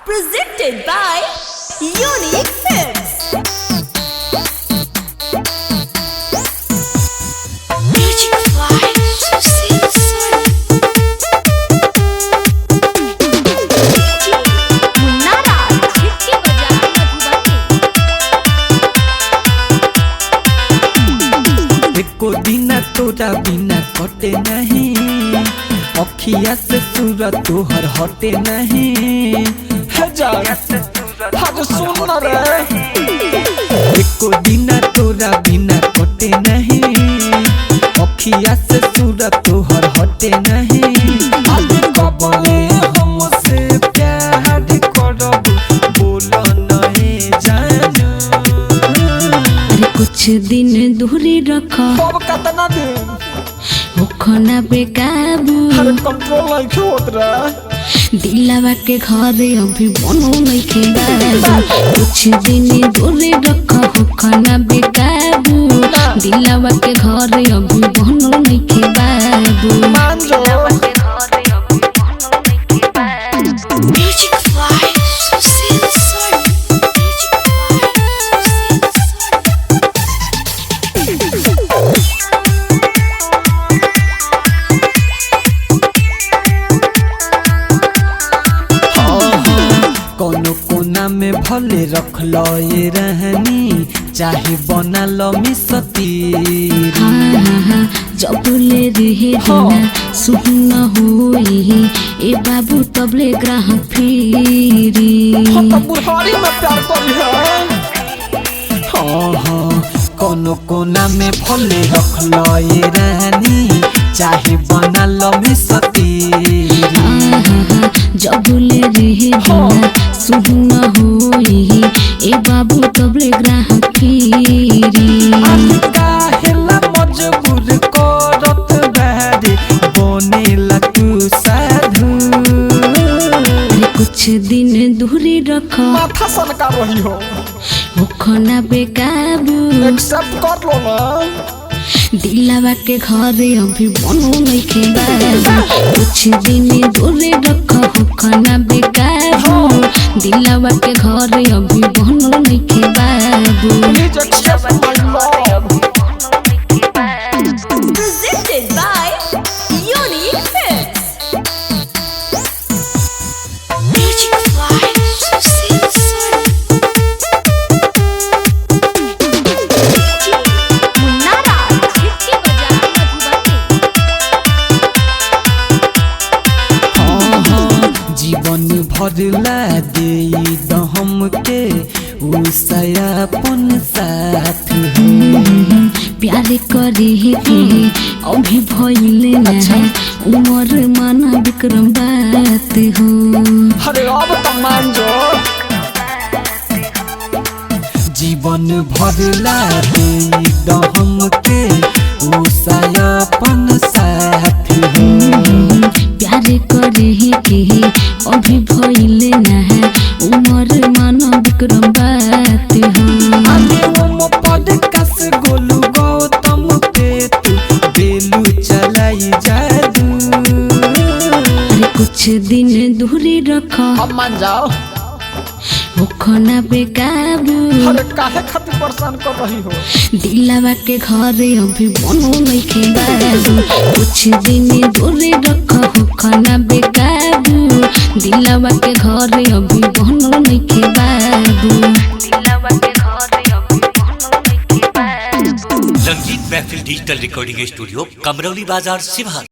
presented by Unique Films. Music by Susil Soni. मुन्ना राज छिटके बजा मधुबनी। एको दिन तोरा बिना कटे नहीं, अखिया से सूरत तोहर हटे नहीं। सुन रे, एको दिन तोरा बिना कटे नहीं, अखिया से सूरत तोहर हटे नहीं। आज कबले हमसे प्यार करब बोल नहीं जानू। अरे कुछ दिन दूरी रखो, अब कितना दिन होखना बेकाबू। अरे कंट्रोल नहीं होत रे, दिलावा के घरे अभी बनो नहीं बाबू। कुछ दिन दूरी रखो, होखना बेकाबू। दिलावा के घरे अभी बनो नहीं बाबू। मान जो Music by Susil Soni. कोनो कोना में भले रख लो ये रहनी, चाहे बना लो मिसतीरी। हाँ, जब ले रहे दिना सुन होई ए बाबू तबले ग्राहक फिरी। बुढ़ारी में प्यार करी है। हाँ, कोनो कोना में भले रख लो ये रहनी, चाहे बना लो मिसतीरी। जब ले रहे दिना सुन होई ए बाबू तबले ग्राहक फिरी। काहेला मजबूर करत बारे बनेला तू साधु। कुछ दिन दूरी रखो, माथा सनका रही हो, होखना बेकाबू। एक्सेप्ट कर लो ना। दिलावा के घरे अभी बनो नहीं बाबू। कुछ दिन दूरी रखो, होखना बेकाबू। दिलावा के घरे अभी बनो नहीं बाबू। Please accept my love. Presented by Unique Films. Music by Susil Soni. मुन्ना राज छिटके बजा मधुबनी। जीवन भरला दे दहम के उसायापन साथ प्यार करे के अभी भइले ना, उमर माना विक्रम बात हो। अरे अब तो मान जो जीवन भरला दे दहम के उसायापन साथ प्यार करे के अभी भइले ना, उमर माना विक्रम बात हो। गोलू गौतम पे तू बेलू चलाई जादू। कुछ दिन दूरी रखो, अब मान जाओ, होखना बेकाबू। अरे काहे खातिर परेशान कर रही हो। दिलावा के घरे अभी बनो नहीं बाबू। कुछ दिन दूरी रखो, होखना बेकाबू। दिलावा के घरे अभी बनो नहीं बाबू। दिलावा के घरे अभी बनो नहीं बाबू। रंगीत महफिल डिजिटल रिकॉर्डिंग स्टूडियो, कमरौली बाजार, सिवान।